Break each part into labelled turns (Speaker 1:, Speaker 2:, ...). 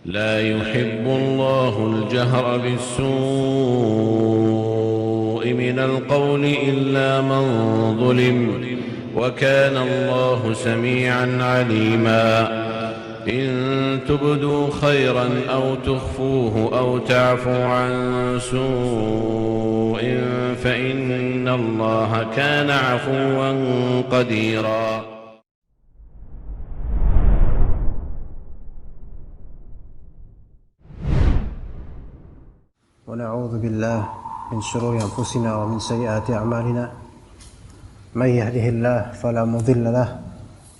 Speaker 1: لا يحب الله الجهر بالسوء من القول إلا من ظلم وكان الله سميعا عليما إن تبدوا خيرا أو تخفوه أو تعفوا عن سوء فإن الله كان عفوا قديرا.
Speaker 2: ونعوذ بالله من شرور أنفسنا ومن سيئات أعمالنا من يهده الله فلا مضل له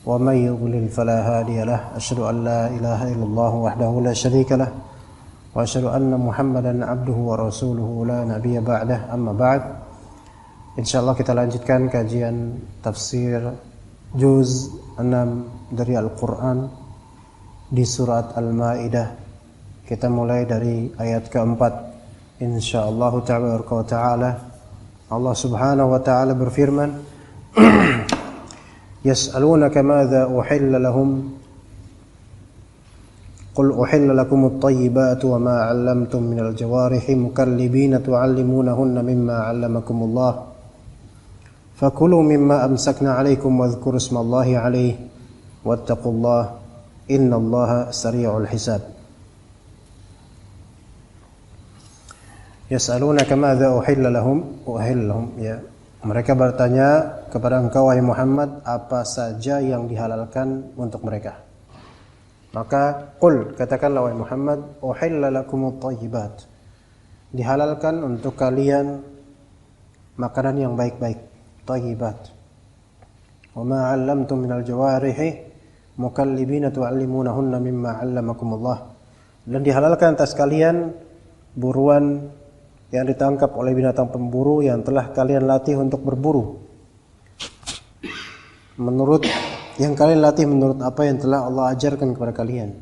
Speaker 2: ومن يضلل فلا هادي له أشهد أن لا إله إلا الله وحده لا شريك له وأشهد أن محمدا عبده ورسوله لا نبي بعده أما بعد. Insyaallah kita lanjutkan kajian tafsir juz 6 dari Al-Quran di surat Al-Maidah. Kita mulai dari ayat keempat. Insyaallah ta'ala Allah subhanahu wa ta'ala berfirman Yas'alunaka madza uhilla lahum Qul uhilla lakumut tayyibatu wa ma 'allamtum minal jawarihi mukallibina tu'allimunahunna mimma 'allamakumullah fakulu mimma amsakna 'alaykum wadhkuru ismallahi 'alayhi wattaqullaha innallaha sari'ul hisab. Yas'alunaka madza uhilla lahum ya. Mereka bertanya kepada engkau wahai Muhammad apa saja yang dihalalkan untuk mereka. Maka qul katakanlah wahai Muhammad uhilla lakumut thayyibat. Dihalalkan untuk kalian makanan yang baik-baik, thayyibat. Wa ma 'allamtum minal jawarihi mukallibina tu'allimunahunna mimma 'allamakumullah. Dan dihalalkan atas kalian buruan yang ditangkap oleh binatang pemburu yang telah kalian latih untuk berburu. Menurut yang kalian latih menurut apa yang telah Allah ajarkan kepada kalian.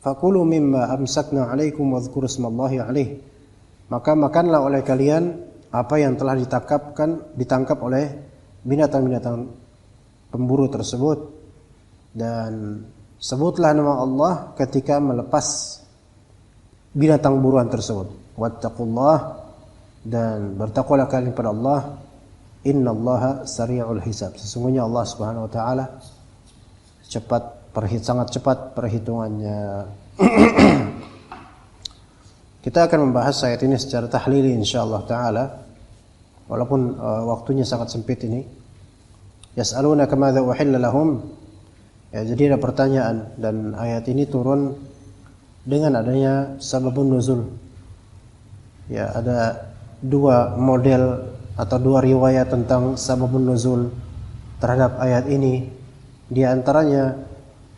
Speaker 2: Fakulu mimma amsakna 'alaikum wadhkuru ismallahi 'alaihi. Maka makanlah oleh kalian apa yang telah ditangkap oleh binatang-binatang pemburu tersebut dan sebutlah nama Allah ketika melepas binatang buruan tersebut. Wattaqullah dan bertakwalah kalian kepada Allah. Innallaha sari'ul hisab. Sesungguhnya Allah Subhanahu wa taala sangat cepat perhitungannya. Kita akan membahas ayat ini secara tahlili insyaallah taala. Walaupun waktunya sangat sempit ini. Yas'alunaka madza uhilla lahum. Ya, jadi ada pertanyaan dan ayat ini turun dengan adanya sababun nuzul. Ya, ada dua model atau dua riwayat tentang sababun nuzul terhadap ayat ini. Di antaranya,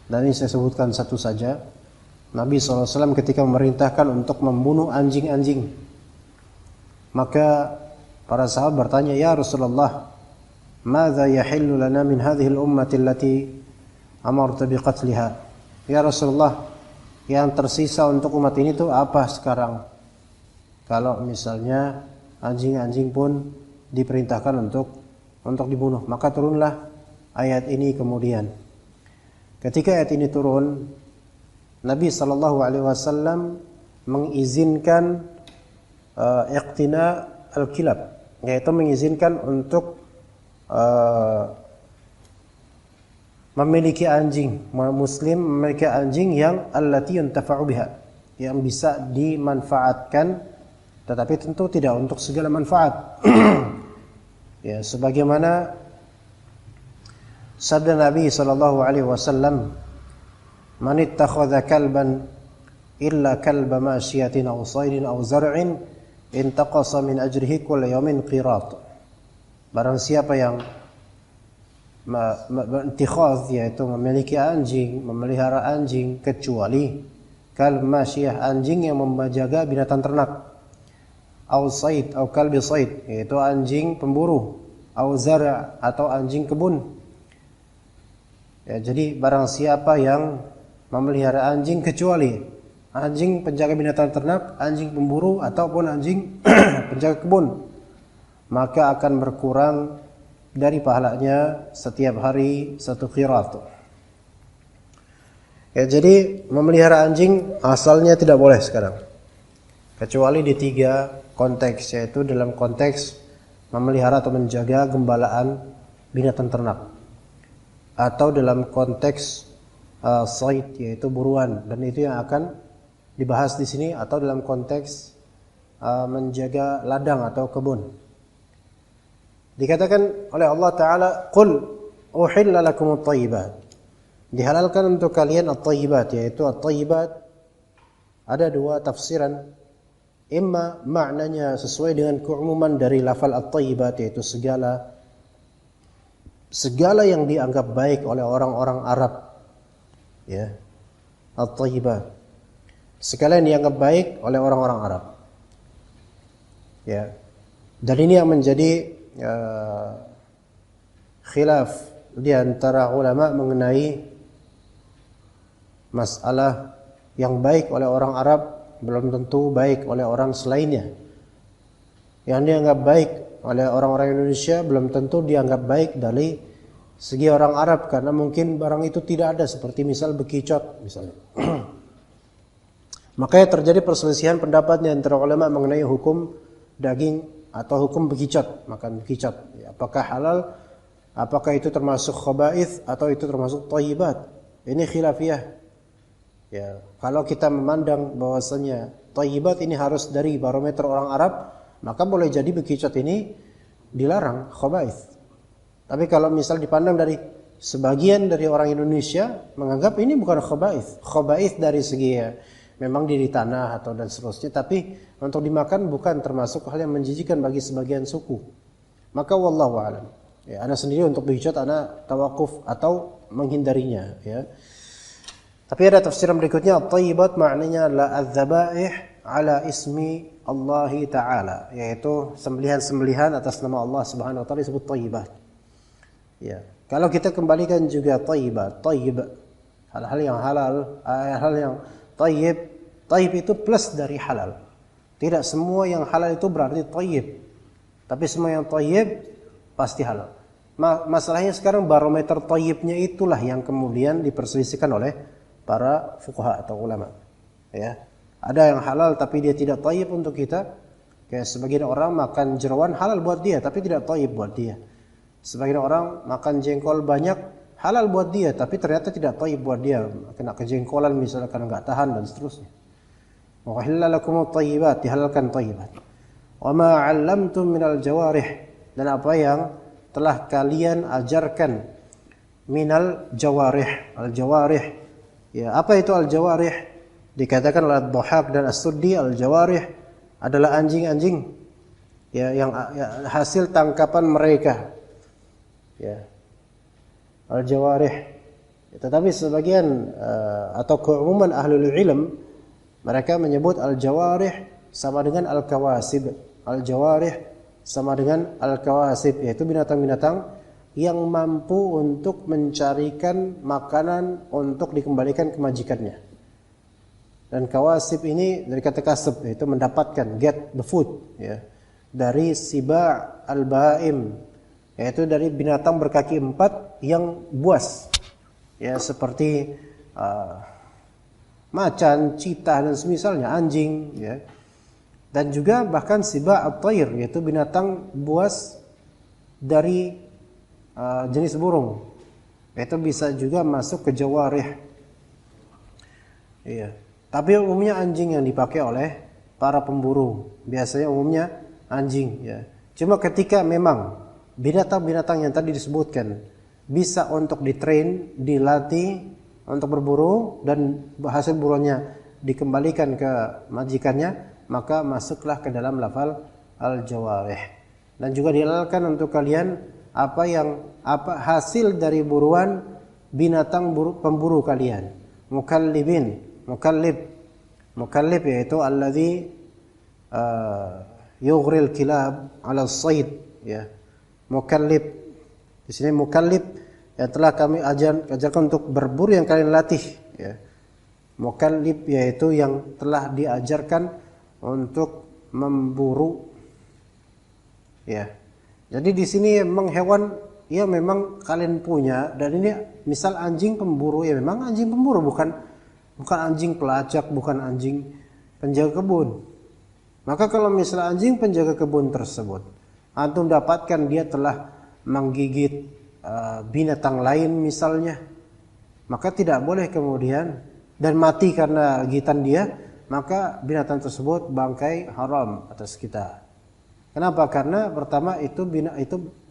Speaker 2: dan ini saya sebutkan satu saja, Nabi SAW ketika memerintahkan untuk membunuh anjing-anjing, maka para sahabat bertanya, ya Rasulullah, madza yahillu lana min hadhihi al-ummati allati amarta biqatliha. Ya Rasulullah, yang tersisa untuk umat ini itu apa sekarang? Kalau misalnya anjing-anjing pun diperintahkan untuk dibunuh, maka turunlah ayat ini kemudian. Ketika ayat ini turun, Nabi sallallahu alaihi wasallam mengizinkan iqtina al-kilab, yaitu mengizinkan untuk memiliki anjing, muslim memiliki anjing yang allati yuntafa'u biha, yang bisa dimanfaatkan, tetapi tentu tidak untuk segala manfaat. Ya, sebagaimana sabda Nabi sallallahu alaihi wasallam, "Man ittakhadha kalban illa kalba masyiyatin aw saydin aw zar'in intaqasa min ajrihi kull yawmin qirat." Barang siapa yang intikhadh, yaitu memiliki anjing, memelihara anjing, kecuali kalb masyiyah, anjing yang menjaga binatang ternak, au said au kalbi said, yaitu anjing pemburu, au zar' atau anjing kebun. Ya, jadi barang siapa yang memelihara anjing kecuali anjing penjaga binatang ternak, anjing pemburu ataupun anjing penjaga kebun, maka akan berkurang dari pahalanya setiap hari satu qirat. Ya, jadi memelihara anjing asalnya tidak boleh sekarang. Kecuali di 3 konteks, yaitu dalam konteks memelihara atau menjaga gembalaan binatang ternak, atau dalam konteks said, yaitu buruan, dan itu yang akan dibahas di sini, atau dalam konteks menjaga ladang atau kebun. Dikatakan oleh Allah Ta'ala, "Qul uhilla lakumut thayyibat." Dihalalkan untuk kalian at-thayyibat, yaitu at-thayyibat ada 2 tafsiran. Imma maknanya sesuai dengan keumuman dari lafal at-thayyibat, yaitu segala yang dianggap baik oleh orang-orang Arab, ya, at-thayyibat, segala yang dianggap baik oleh orang-orang Arab, ya. Dan ini yang menjadi khilaf di antara ulama mengenai masalah yang baik oleh orang Arab belum tentu baik oleh orang selainnya. Yang dianggap baik oleh orang-orang Indonesia belum tentu dianggap baik dari segi orang Arab, karena mungkin barang itu tidak ada, seperti misal bekicot misalnya. Makanya terjadi perselisihan pendapat di antara ulama mengenai hukum daging atau hukum bekicot, makan bekicot. Apakah halal? Apakah itu termasuk khaba'ith atau itu termasuk thayyibat? Ini khilafiyah. Ya, kalau kita memandang bahwasanya thayyibat ini harus dari barometer orang Arab, maka boleh jadi bekicot ini dilarang, khaba'ith. Tapi kalau misal dipandang dari sebagian dari orang Indonesia menganggap ini bukan khaba'ith. Khaba'ith dari segi ya, memang di tanah atau dan seterusnya, tapi untuk dimakan bukan termasuk hal yang menjijikan bagi sebagian suku. Maka wallahu a'lam. Ya, ana sendiri untuk bekicot ana tawakuf atau menghindarinya, ya. Tapi ada tafsiran berikutnya, at-thayyibat maknanya adalah adz-dzabaih ala ismi Allah Ta'ala, yaitu sembelihan-sembelihan atas nama Allah Subhanahu wa taala disebut thayyibat. Ya. Kalau kita kembalikan juga thayyibat, thayyib, hal-hal yang halal, hal yang thayyib, thayyib itu plus dari halal. Tidak semua yang halal itu berarti thayyib. Tapi semua yang thayyib pasti halal. Masalahnya sekarang barometer thayyibnya itulah yang kemudian diperselisihkan oleh para fuqaha atau ulama, ya. Ada yang halal tapi dia tidak thayyib untuk kita. Kayak sebagian orang makan jeroan halal buat dia tapi tidak thayyib buat dia. Sebagian orang makan jengkol banyak halal buat dia tapi ternyata tidak thayyib buat dia, kena kejengkolan misalnya karena enggak tahan dan seterusnya. Wa uhilla lakumut thayyibat, dihalalkan thayyibat. Wa ma 'allamtum minal jawarih, dan apa yang telah kalian ajarkan minal jawarih. Al-jawarih, ya, apa itu al-jawarih? Dikatakan oleh Dhahak dan As-Suddi, al-jawarih adalah anjing-anjing, ya, yang hasil tangkapan mereka, ya, al-jawarih. Tetapi sebagian atau keumuman ahlul ilm mereka menyebut al-jawarih sama dengan al-kawasib. Al-jawarih sama dengan al-kawasib, yaitu binatang-binatang yang mampu untuk mencarikan makanan untuk dikembalikan ke majikannya. Dan kawasib ini dari kata kasab, yaitu mendapatkan, get the food, ya, dari siba' al-baim, yaitu dari binatang berkaki 4 yang buas, ya, seperti macan, citah dan semisalnya, anjing, ya. Dan juga bahkan siba' at-tayr, yaitu binatang buas dari jenis burung, itu bisa juga masuk ke jawarih. Iya. Tapi umumnya anjing yang dipakai oleh para pemburu. Biasanya umumnya anjing, ya. Cuma ketika memang binatang-binatang yang tadi disebutkan bisa untuk ditrain, dilatih untuk berburu dan hasil buruannya dikembalikan ke majikannya, maka masuklah ke dalam lafal al-jawarih. Dan juga dihalalkan untuk kalian apa hasil dari buruan binatang pemburu kalian. Mukallib yaitu alladhi yughril kilab ala sayd, ya. Mukallib di sini mukallib yang telah kami ajarkan untuk berburu yang kalian latih, ya. Mukallib yaitu yang telah diajarkan untuk memburu, ya. Jadi di sini memang hewan ya memang kalian punya, dan ini misal anjing pemburu, ya memang anjing pemburu, bukan bukan anjing pelacak, bukan anjing penjaga kebun. Maka kalau misalnya anjing penjaga kebun tersebut antum dapatkan dia telah menggigit binatang lain misalnya, maka tidak boleh kemudian dan mati karena gigitan dia, maka binatang tersebut bangkai haram atas kita. Kenapa? Karena pertama itu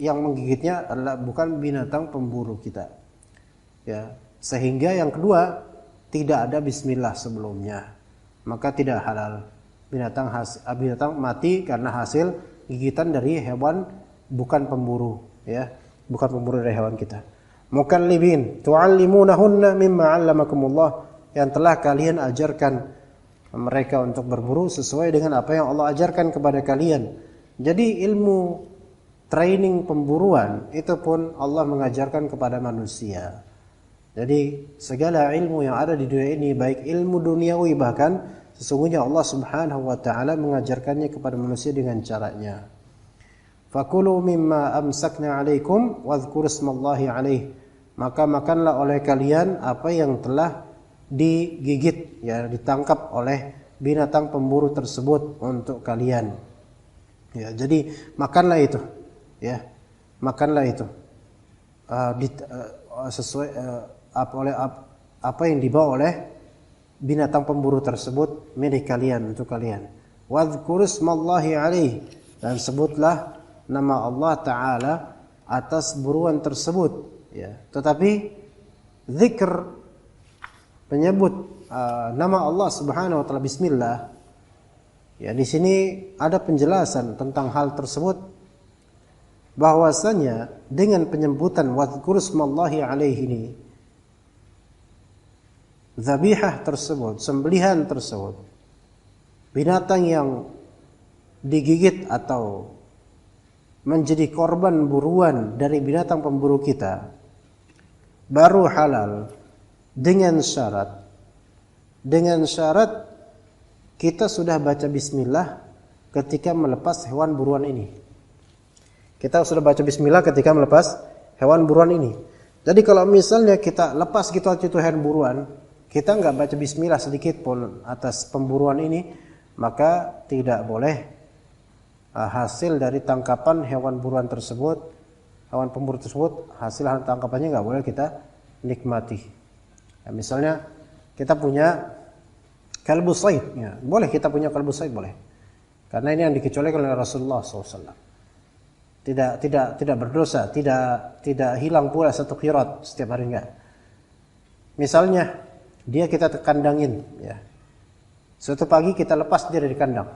Speaker 2: yang menggigitnya adalah bukan binatang pemburu kita. Ya, sehingga yang kedua tidak ada bismillah sebelumnya, maka tidak halal. Binatang mati karena hasil gigitan dari hewan bukan pemburu, ya, bukan pemburu dari hewan kita. Mukallibin tu'allimunahunna mimma 'allamakumullah, yang telah kalian ajarkan mereka untuk berburu sesuai dengan apa yang Allah ajarkan kepada kalian. Jadi ilmu training pemburuan itu pun Allah mengajarkan kepada manusia. Jadi segala ilmu yang ada di dunia ini, baik ilmu duniawi bahkan sesungguhnya Allah Subhanahu wa taala mengajarkannya kepada manusia dengan caranya. Fakulu mimma amsakna 'alaikum wadhkuru ismallahi 'alaihi. Maka makanlah oleh kalian apa yang telah digigit, ya, ditangkap oleh binatang pemburu tersebut untuk kalian. Ya, jadi makanlah itu, ya. Makanlah itu. Sesuai apa yang dibawa oleh binatang pemburu tersebut milik kalian, untuk kalian. Wadhkuru ismallahi 'alaihi, dan sebutlah nama Allah taala atas buruan tersebut, ya. Tetapi zikr menyebut nama Allah Subhanahu wa taala bismillah, ya, di sini ada penjelasan tentang hal tersebut, bahwasanya dengan penyebutan wadhkuru ismallahi 'alaihi ini, zabihah tersebut, sembelihan tersebut, binatang yang digigit atau menjadi korban buruan dari binatang pemburu kita, baru halal dengan syarat kita sudah baca bismillah ketika melepas hewan buruan ini. Kita sudah baca bismillah ketika melepas hewan buruan ini. Jadi kalau misalnya kita lepas gitu aja itu hewan buruan, kita nggak baca bismillah sedikit pun atas pemburuan ini, maka tidak boleh hasil dari tangkapan hewan buruan tersebut, hewan pemburu tersebut, hasil tangkapannya nggak boleh kita nikmati. Ya, misalnya kita punya kalbu said, ya, boleh kita punya kalbu said, boleh, karena ini yang dikecualikan oleh Rasulullah SAW. Tidak berdosa, tidak hilang pula satu qirat setiap hari, enggak. Misalnya dia kita kandangin, ya. Suatu pagi kita lepas dia dari kandang,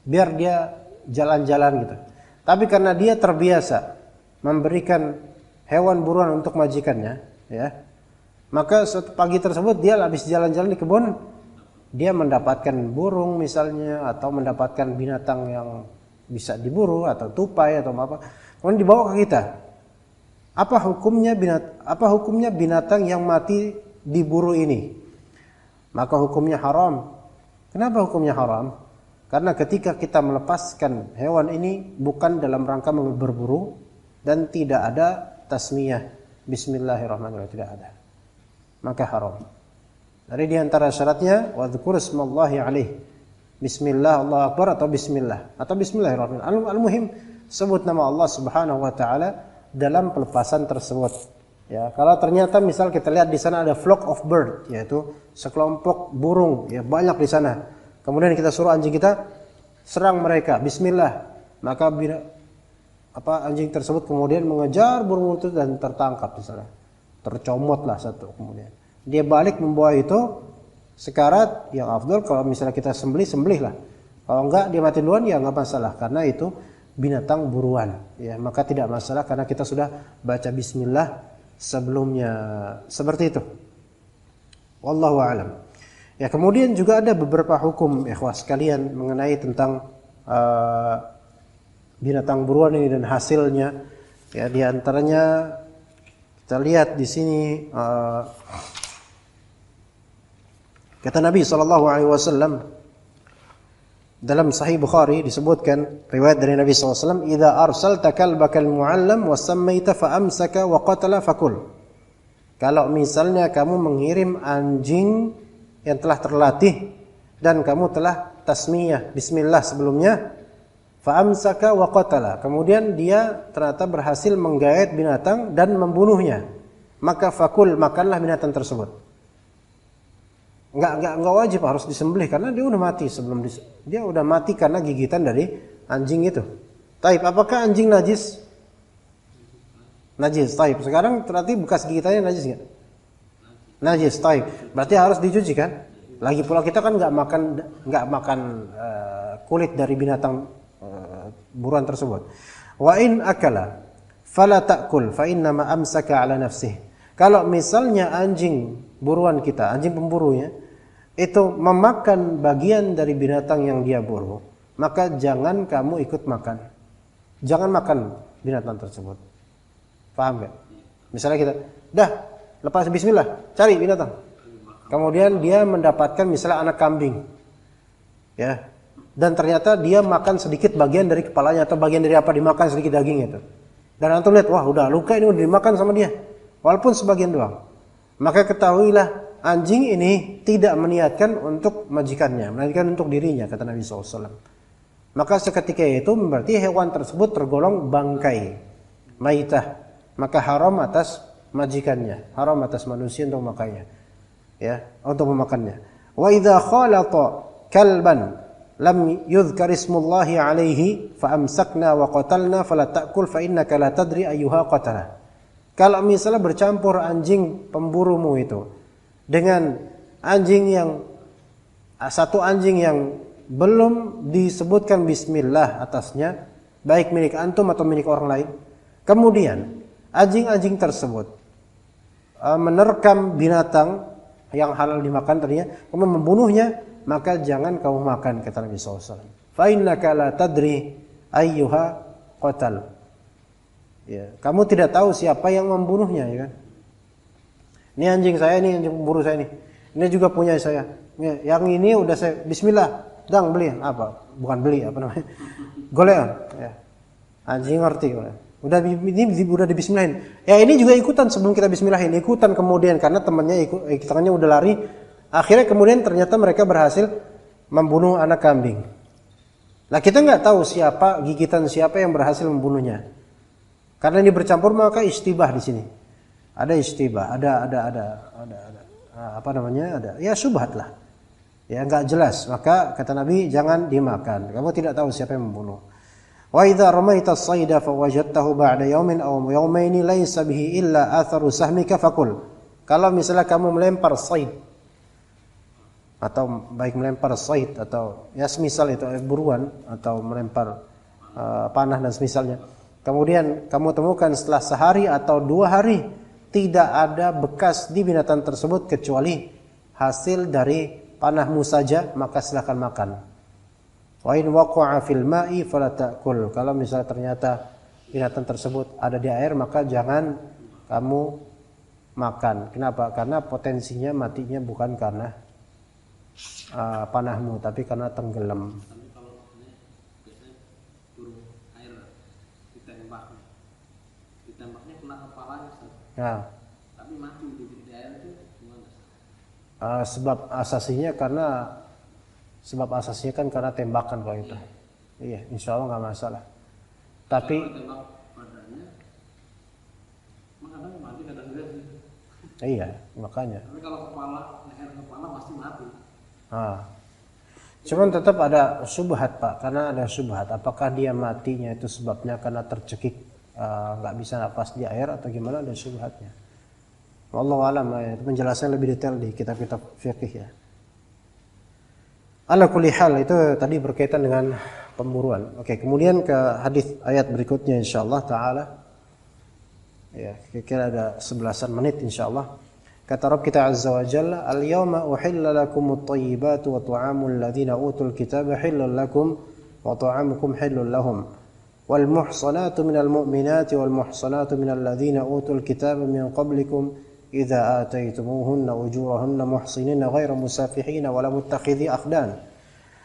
Speaker 2: biar dia jalan-jalan gitu. Tapi karena dia terbiasa memberikan hewan buruan untuk majikannya, ya, maka suatu pagi tersebut dia habis jalan-jalan di kebun, dia mendapatkan burung misalnya, atau mendapatkan binatang yang bisa diburu, atau tupai atau apa, kemudian dibawa ke kita. Apa hukumnya binatang yang mati diburu ini? Maka hukumnya haram. Kenapa hukumnya haram? Karena ketika kita melepaskan hewan ini bukan dalam rangka berburu dan tidak ada tasmiyah bismillahirrahmanirrahim, tidak ada, maka haram. Dari diantara syaratnya wadhkur ismallahi 'alaihi, bismillah, Allahu akbar, atau bismillah, atau bismillahirrahmanirrahim. Al-muhim sebut nama Allah Subhanahu wa taala dalam pelepasan tersebut. Ya, kalau ternyata misal kita lihat di sana ada flock of bird, yaitu sekelompok burung, ya, banyak di sana. Kemudian kita suruh anjing kita serang mereka, bismillah. Maka anjing tersebut kemudian mengejar burung itu dan tertangkap di sana. Tercomotlah satu, kemudian dia balik membawa itu sekarat, yang afdal kalau misalnya kita sembelihlah. Kalau enggak dia mati duluan, ya enggak masalah, karena itu binatang buruan, ya, maka tidak masalah karena kita sudah baca bismillah sebelumnya, seperti itu. Wallahu a'lam. Ya, kemudian juga ada beberapa hukum ikhwas sekalian mengenai tentang binatang buruan ini dan hasilnya. Ya, di antaranya kita lihat di sini kata Nabi SAW dalam Sahih Bukhari disebutkan riwayat dari Nabi SAW, "Idza arsalta kalbaka al-mu'allam wa sammaita fa amsaka wa qatala fakul." Kalau misalnya kamu mengirim anjing yang telah terlatih dan kamu telah tasmiyah bismillah sebelumnya, fa'amsaka wa qatala, kemudian dia ternyata berhasil menggait binatang dan membunuhnya, maka fakul, makanlah binatang tersebut. Enggak wajib harus disembelih karena dia udah mati dia udah mati karena gigitan dari anjing itu. Taib, apakah anjing najis? Najis. Taib. Sekarang berarti bekas gigitannya najis enggak? Najis. Taib. Berarti harus dicuci kan? Lagi pula kita kan enggak makan kulit dari binatang buruan tersebut. Wa in akala fala ta'kul fa inna ma amsaka ala nafsihi. Kalau misalnya anjing buruan kita, anjing pemburunya itu memakan bagian dari binatang yang dia buru, maka jangan kamu ikut makan. Jangan makan binatang tersebut. Paham gak? Misalnya kita, dah lepas bismillah, cari binatang. Kemudian dia mendapatkan misalnya anak kambing. Ya. Dan ternyata dia makan sedikit bagian dari kepalanya atau bagian dari apa, dimakan sedikit daging itu. Dan antum lihat, wah udah luka ini udah dimakan sama dia. Walaupun sebagian doang. Maka ketahuilah anjing ini tidak meniatkan untuk majikannya, melainkan untuk dirinya, kata Nabi SAW. Maka seketika itu berarti hewan tersebut tergolong bangkai, maitah. Maka haram atas majikannya, haram atas manusia untuk memakannya. Ya, untuk memakannya. Wa idza khalata kalban lam yudhkar ismullahi alaihi fa amsakna wa qatalna fala ta'kul fa innaka la tadri ayyuha qatala. Kalau misalnya bercampur anjing pemburumu itu dengan anjing yang satu anjing yang belum disebutkan bismillah atasnya, baik milik antum atau milik orang lain, kemudian anjing-anjing tersebut menerkam binatang yang halal dimakan tadinya, kemudian membunuhnya, maka jangan kamu makan, kata Nabi SAW. Fa innaka la tadri ayyuha qatal. Ya, kamu tidak tahu siapa yang membunuhnya, ya kan? Ini anjing saya, ini anjing pemburu saya nih. Ini juga punya saya. Yang ini udah saya bismillah, dang beli apa? Bukan beli, apa namanya? Golean, ya. Anjing ngerti, udah di bismillahin. Ya ini juga ikutan sebelum kita bismillahin, ikutan kemudian karena temannya tangannya udah lari. Akhirnya kemudian ternyata mereka berhasil membunuh anak kambing. Nah kita nggak tahu siapa gigitan siapa yang berhasil membunuhnya. Karena ini bercampur maka istibah di sini. Ada istibah, ada apa namanya? Ada ya syubhat lah. Ya nggak jelas. Maka kata Nabi jangan dimakan. Kamu tidak tahu siapa yang membunuh. Wa idza ramaita as-sayda fawajadtahu ba'da yawmin aw yawmayn laysa bihi illa atharu sahmika fakul. Kalau misalnya kamu melempar sayd atau baik melempar sayd atau ya semisal itu buruan atau melempar panah dan semisalnya. Kemudian kamu temukan setelah sehari atau 2 hari tidak ada bekas di binatang tersebut kecuali hasil dari panahmu saja, maka silakan makan. Wa in waqa'a fil ma'i fala ta'kul. Kalau misalnya ternyata binatang tersebut ada di air, maka jangan kamu makan. Kenapa? Karena potensinya matinya bukan karena panahmu, tapi karena tenggelam.
Speaker 3: Ditembaknya kena kepalanya,
Speaker 2: Ya.
Speaker 3: tapi mati di air itu gimana?
Speaker 2: Sebab asasinya kan karena tembakan kalau itu. Iya, insya Allah nggak masalah. Tapi
Speaker 3: tembak badannya, kadang mati kadang enggak sih.
Speaker 2: iya, makanya.
Speaker 3: Tapi kalau leher kepala pasti mati.
Speaker 2: Cuman tetap ada syubhat Pak, karena ada syubhat. Apakah dia matinya itu sebabnya karena tercekik nggak bisa napas di air atau gimana, ada syubhatnya. Wallahu a'lam, penjelasan lebih detail di kitab-kitab fikih ya. Ala kulli hal itu tadi berkaitan dengan pemburuan. Oke, kemudian ke hadis ayat berikutnya insyaallah taala. Ya, kira-kira ada 11 menit insyaallah. Kata Rabb kita azza wa jalla, "Al-yawma uhilla lakumut thayyibatu wa ta'amul ladzina utul kitaba halal lakum wa ta'amukum halal lahum." والمحصنات من المؤمنات والمحصنات من الذين أوتوا الكتاب من قبلكم إذا آتيتموهن أجورهن محصنين غير مسافحين ولا متخذي أخدان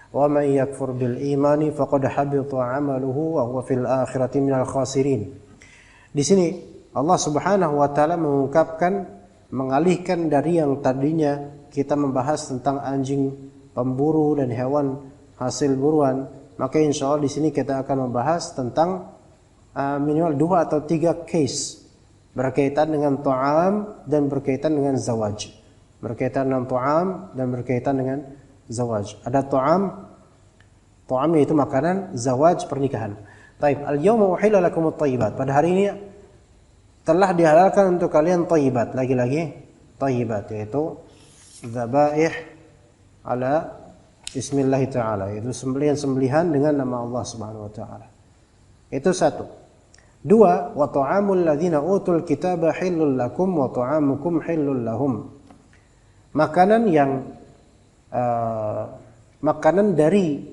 Speaker 2: ومن يكفر بالإيمان فقد حبط عمله وهو في الآخرة من الخاسرين. Di sini Allah Subhanahu wa taala mengungkapkan, mengalihkan dari yang tadinya kita membahas tentang anjing pemburu dan hewan hasil buruan, maka insya Allah di sini kita akan membahas tentang minimal 2 atau 3 case berkaitan dengan ta'am dan berkaitan dengan zawaj. Berkaitan dengan ta'am dan berkaitan dengan zawaj. Ada ta'am yaitu makanan, zawaj pernikahan. Taib, al-yawma uhilla lakumut thayyibat. Pada hari ini telah dihalalkan untuk kalian thayyibat. Lagi-lagi thayyibat yaitu dzabaih ala bismillah taala, yaitu sembelihan dengan nama Allah Subhanahu wa taala. Itu satu. 2, wa ta'amul ladzina utul kitaba hillul lakum wa ta'amukum hillul lahum. Makanan yang makanan dari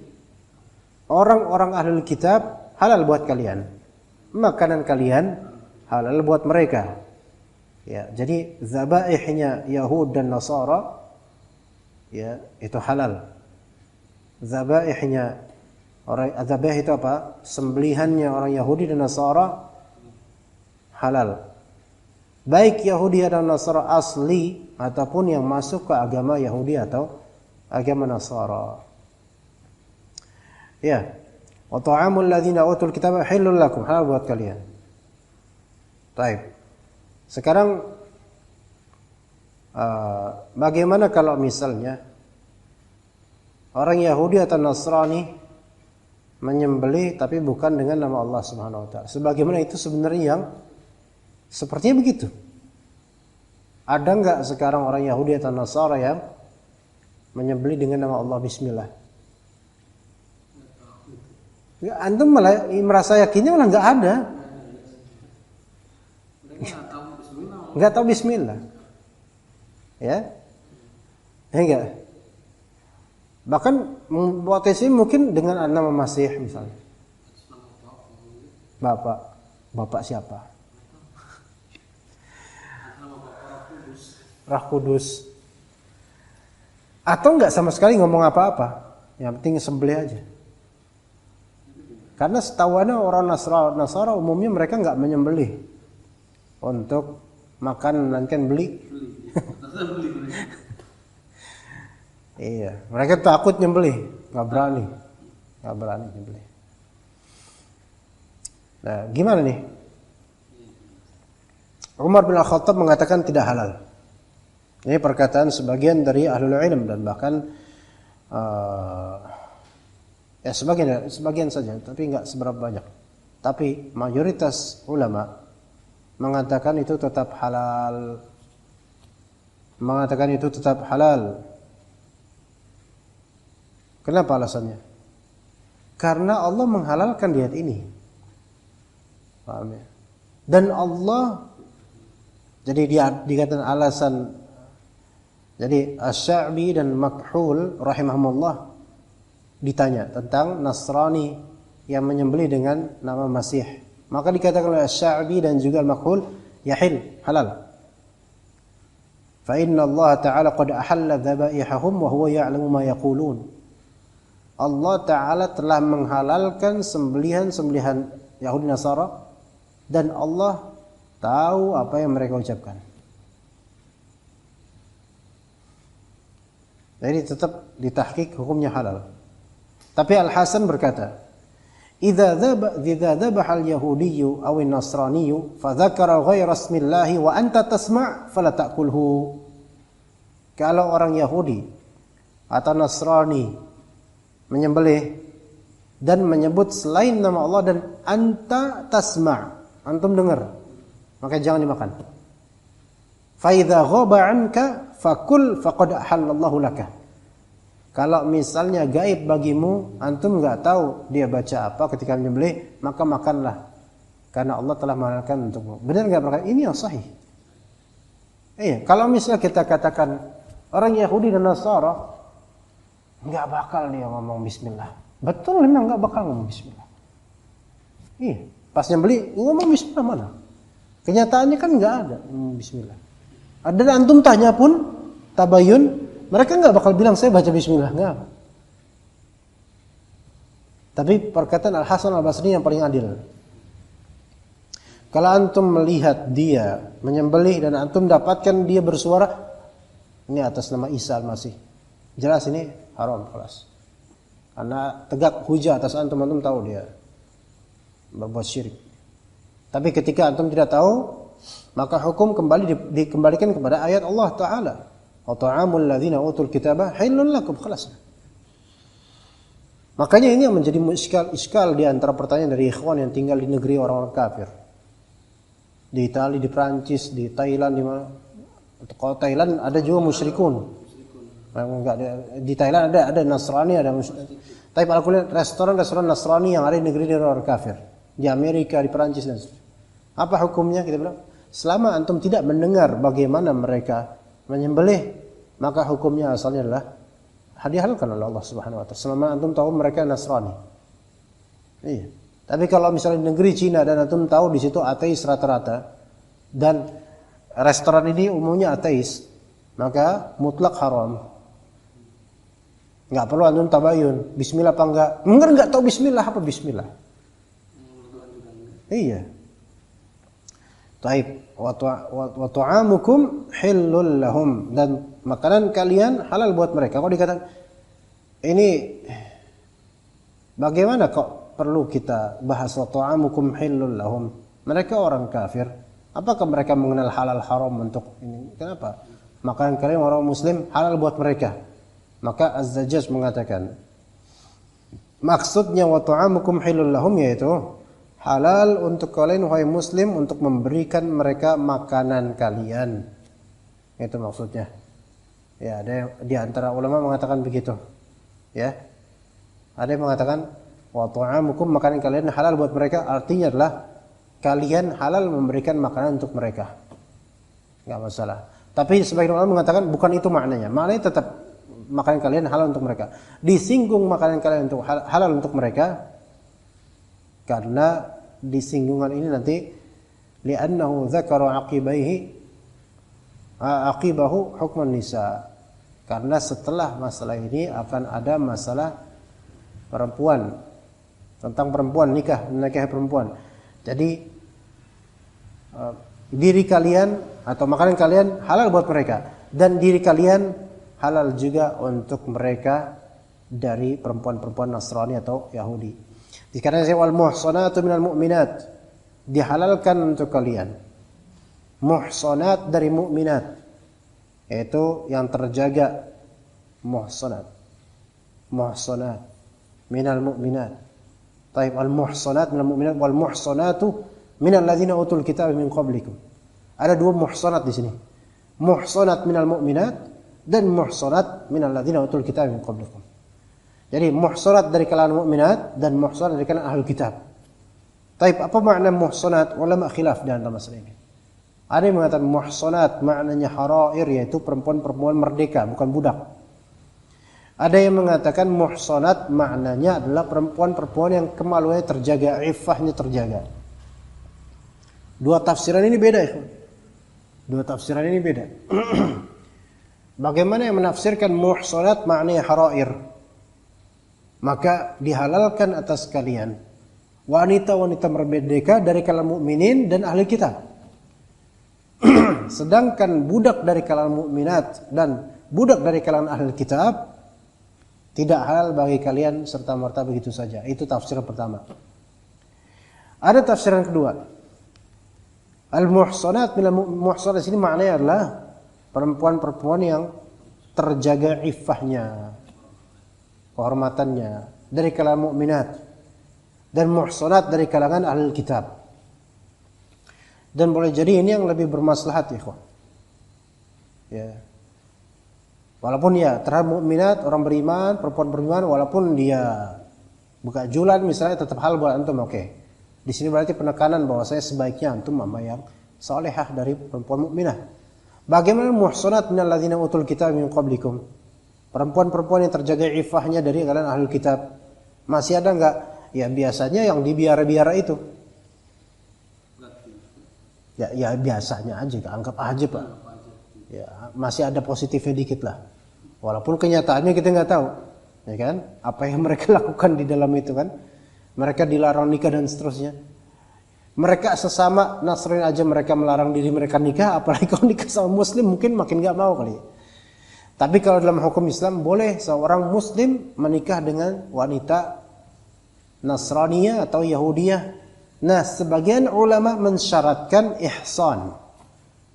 Speaker 2: orang-orang ahlul kitab halal buat kalian. Makanan kalian halal buat mereka. Ya, jadi zabaihnya Yahud dan Nasara ya, itu halal. Zabaihnya orang zabaih itu apa? Sembelihannya orang Yahudi dan Nasara halal. Baik Yahudi dan Nasara asli ataupun yang masuk ke agama Yahudi atau agama Nasara. Ya. Wa ta'amul ladzina utul kitaba halal lakum, halal buat kalian. Baik. Sekarang bagaimana kalau misalnya orang Yahudi atau Nasrani menyembelih tapi bukan dengan nama Allah Subhanahu wa taala. Sebagaimana itu sebenarnya yang sepertinya begitu. Ada enggak sekarang orang Yahudi atau Nasara yang menyembelih dengan nama Allah bismillah? Ya, antum malah merasa yakinnya malah enggak ada. Enggak tahu bismillah. Ya? Enggak. Bahkan buat isi mungkin dengan nama Masih misalnya. Bapak siapa? Roh Kudus. Atau enggak sama sekali ngomong apa-apa. Yang penting sembelih aja. Karena setahuannya orang Nasara umumnya mereka enggak menyembelih untuk makan nanti beli. Iya, mereka takut nyembelih, nggak berani nyembelih. Nah, gimana nih? Umar bin Khattab mengatakan tidak halal. Ini perkataan sebagian dari ahlul ilm dan bahkan ya sebagian saja, tapi nggak seberapa banyak. Tapi mayoritas ulama mengatakan itu tetap halal. Kenapa alasannya? Karena Allah menghalalkan diet ini. Paham ya? Dan Allah, jadi dia dikatakan alasan. Jadi Asy-Sya'bi dan Makhul rahimahumullah ditanya tentang Nasrani yang menyembelih dengan nama Masih. Maka dikatakan oleh Asy-Sya'bi dan juga Makhul yahil, halal. Fa inna Allah Ta'ala qad ahalla dzabaihahum wa huwa ya'lamu ma yaqulun. Allah Ta'ala telah menghalalkan sembelihan-sembelihan Yahudi Nasara dan Allah tahu apa yang mereka ucapkan. Jadi tetap ditahqiq hukumnya halal. Tapi Al-Hasan berkata, "Idza dzabaha al-yahudiyyu aw an-nasraniyyu fa dzakara ghaira ismillahi wa anta tasma' fala ta'kulhu." Kalau orang Yahudi atau Nasrani menyembelih dan menyebut selain nama Allah dan anta tasma', antum dengar, maka jangan dimakan. Fa idza ghaba 'anka fakul faqad ahallallahu laka. Kalau misalnya gaib bagimu, antum enggak tahu dia baca apa ketika menyembelih, maka makanlah karena Allah telah menghalalkan untukmu. Benar enggak perkara ini yang sahih? Iya, kalau misalnya kita katakan orang Yahudi dan Nasara enggak bakal dia ngomong bismillah. Betul, memang enggak bakal ngomong bismillah. Iya, pas nyembelih ngomong bismillah mana? Kenyataannya kan enggak ada bismillah. Ada antum tanya pun tabayun, mereka enggak bakal bilang saya baca bismillah, enggak. Tapi perkataan Al-Hasan Al-Basri yang paling adil. Kalau antum melihat dia menyembelih dan antum dapatkan dia bersuara ini atas nama Isa Al-Masih. Jelas ini haram kelas. Karena tegak hujah atas antum tahu dia berbuat syirik. Tapi ketika antum tidak tahu, maka hukum kembali dikembalikan kepada ayat Allah Ta'ala. Wa ta'amul ladzina utul kitaba halal lakum, khalas. Makanya ini yang menjadi iskal di antara pertanyaan dari ikhwan yang tinggal di negeri orang-orang kafir. Di Italia, di Prancis, di Thailand, di mana? Kalau Thailand ada juga musyrikun. Enggak, di Thailand ada Nasrani, ada tapi kalau lihat restoran Nasrani yang ada di negeri orang kafir, di Amerika, di Perancis dan sebagainya. Apa hukumnya? Kita bilang, selama antum tidak mendengar bagaimana mereka menyembelih, maka hukumnya asalnya adalah dihalalkan oleh Allah Subhanahu wa taala. Selama antum tahu mereka Nasrani. Iya. Tapi kalau misalnya di negeri Cina dan antum tahu di situ ateis rata-rata dan restoran ini umumnya ateis, maka mutlak haram. Enggak perlu antum tabayun, bismillah apa enggak? Enggak tahu bismillah apa bismillah. Iya. Taib wa ta'amukum hillul lahum, dan makanan kalian halal buat mereka. Kalau dikatakan ini bagaimana kok perlu kita bahas wa ta'amukum hillul lahum? Mereka orang kafir. Apakah mereka mengenal halal haram untuk ini? Kenapa? Makanan kalian orang muslim halal buat mereka. Maka Az-Zajjaj mengatakan maksudnya wa ta'amukum hillul lahum yaitu halal untuk kalian wahai muslim untuk memberikan mereka makanan kalian. Itu maksudnya. Ya, ada yang, di antara ulama mengatakan begitu. Ya. Ada yang mengatakan wa ta'amukum, makanan kalian halal buat mereka, artinya adalah kalian halal memberikan makanan untuk mereka. Enggak masalah. Tapi sebagian ulama mengatakan bukan itu maknanya. Maknanya tetap makanan kalian halal untuk mereka. Disinggung makanan kalian untuk halal untuk mereka karena disinggungan ini nanti li'annahu dzakara aqibahu hukman nisa. Karena setelah masalah ini akan ada masalah perempuan, tentang perempuan, nikah perempuan. Jadi diri kalian atau makanan kalian halal buat mereka, dan diri kalian halal juga untuk mereka dari perempuan-perempuan Nasrani atau Yahudi. Dikatakan wal muhsanatu minal mu'minat, dihalalkan untuk kalian muhsanat dari mukminat, yaitu yang terjaga, muhsanat minal mu'minat. Taib al muhsanat minal mu'minat wal muhsanatu minal ladzina utul kitaba min qablikum. Ada dua muhsanat di sini. Muhsanat minal mu'minat dan muhsanat minal ladzina utul kitab min qablikum. Jadi muhsanat dari kalangan mukminat dan muhsanat dari kalangan ahlul kitab. Taib, apa makna muhsanat? Ulama khilaf di antara masalah ini. Ada yang mengatakan muhsanat maknanya harair, yaitu perempuan-perempuan merdeka, bukan budak. Ada yang mengatakan muhsanat maknanya adalah perempuan-perempuan yang kemaluannya terjaga, iffahnya terjaga. Dua tafsiran ini beda, ikhwan. Bagaimana yang menafsirkan muhsanat maknanya harair? Maka dihalalkan atas kalian wanita-wanita merdeka dari kalangan mukminin dan ahli kitab. Sedangkan budak dari kalangan mukminat dan budak dari kalangan ahli kitab tidak halal bagi kalian serta merta begitu saja. Itu tafsiran pertama. Ada tafsiran kedua. Al-muhsanat minal muhsanat sini maknanya adalah perempuan-perempuan yang terjaga iffahnya, kehormatannya dari kalangan mukminat, dan muhsanat dari kalangan ahli kitab. Dan boleh jadi ini yang lebih bermaslahat, ikhwan. Ya. Walaupun ya terhadap mukminat, orang beriman, perempuan beriman, walaupun dia buka jualan misalnya, tetap halal buat antum, oke. Di sini berarti penekanan bahwa saya sebaiknya antum mama yang salehah dari perempuan mukminah. Bagaimana muhsanat minal ladzina utul kitab min qablikum? Perempuan-perempuan yang terjaga iffahnya dari kalangan ahli kitab. Masih ada enggak? Ya biasanya yang dibiara-biara itu. Ya biasanya aja, anggap aja, Pak. Ya, masih ada positifnya dikit lah. Walaupun kenyataannya kita enggak tahu. Ya kan? Apa yang mereka lakukan di dalam itu kan? Mereka dilarang nikah dan seterusnya. Mereka sesama Nasrani aja mereka melarang diri mereka nikah, apalagi kalau nikah sama Muslim mungkin makin nggak mau kali. Tapi kalau dalam hukum Islam boleh seorang muslim menikah dengan wanita Nasraniyah atau Yahudiyah. Nah, sebagian ulama mensyaratkan ihsan,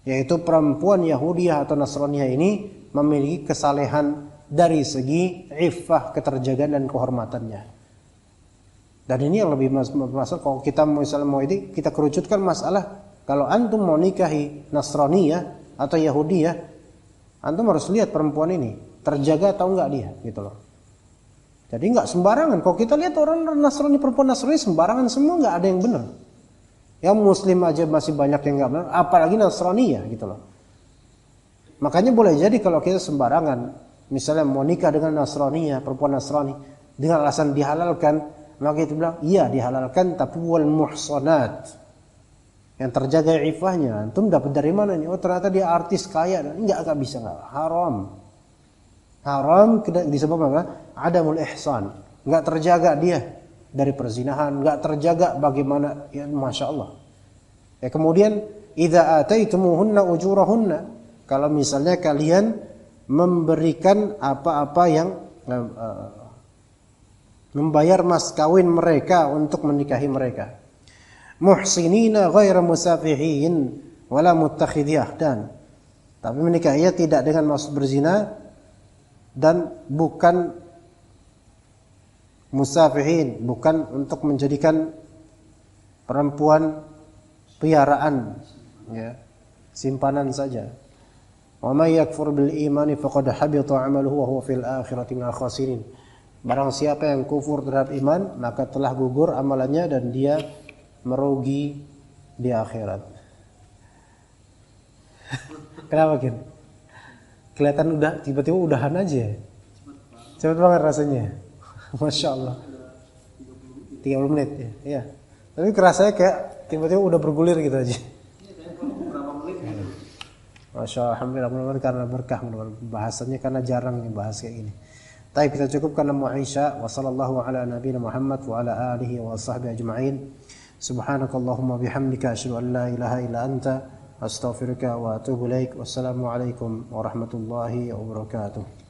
Speaker 2: yaitu perempuan Yahudiyah atau Nasraniyah ini memiliki kesalehan dari segi iffah, keterjagaan dan kehormatannya. Dan ini yang lebih masuk kalau kita misalnya mau ini kita kerucutkan masalah, kalau antum mau nikahi Nasraniyah atau Yahudiyah, antum harus lihat perempuan ini terjaga atau enggak dia, gitu loh. Jadi enggak sembarangan. Kalau kita lihat orang Nasrani, perempuan Nasrani sembarangan semua, enggak ada yang benar. Yang muslim aja masih banyak yang enggak benar, apalagi Nasraniyah, gitu loh. Makanya boleh jadi kalau kita sembarangan, misalnya mau nikah dengan Nasraniyah, perempuan Nasrani, dengan alasan dihalalkan, maka kita bilang, iya dihalalkan, tapi wal muhsanat, yang terjaga iffahnya. Antum dapat dari mana nih? Oh ternyata dia artis kaya. Enggak bisa, enggak. Haram disebabkan apa? Adamul ihsan. Enggak terjaga dia dari perzinahan, enggak terjaga bagaimana, ya Masya Allah. Ya, kemudian idza ataitumuhunna ujurahunna, kalau misalnya kalian memberikan apa-apa yang membayar mas kawin mereka untuk menikahi mereka. Muhsinina ghaira musafihin wala muttakhidhi ahdan. Tapi menikahinya tidak dengan maksud berzina dan bukan musafihin, bukan untuk menjadikan perempuan piaraan, ya, simpanan saja. Wa may yakfur bil imani faqad habita 'amaluhu wa huwa fil akhirati minal khasirin. Barang siapa yang kufur terhadap iman, maka telah gugur amalannya dan dia merugi di akhirat. Kenapa Kin? Kelihatan udah tiba-tiba udahan aja. Cepet banget rasanya. Masya Allah. 30 menit ya. Iya. Tapi kerasanya kayak tiba-tiba udah bergulir gitu aja. Masya Allah, alhamdulillah, mudah-mudahan karena berkah, mudah-mudahan bahasannya karena jarang bahas kayak gini. Tapi kita cukupkan nama Aisyah. Wa sallallahu ala nabiyina Muhammad wa ala alihi wa sahbihi ajma'in. Subhanakallahumma bihamdika asyhadu an la ilaha illa anta astaghfiruka wa atubu ilaik. Wassalamu alaikum warahmatullahi wabarakatuh.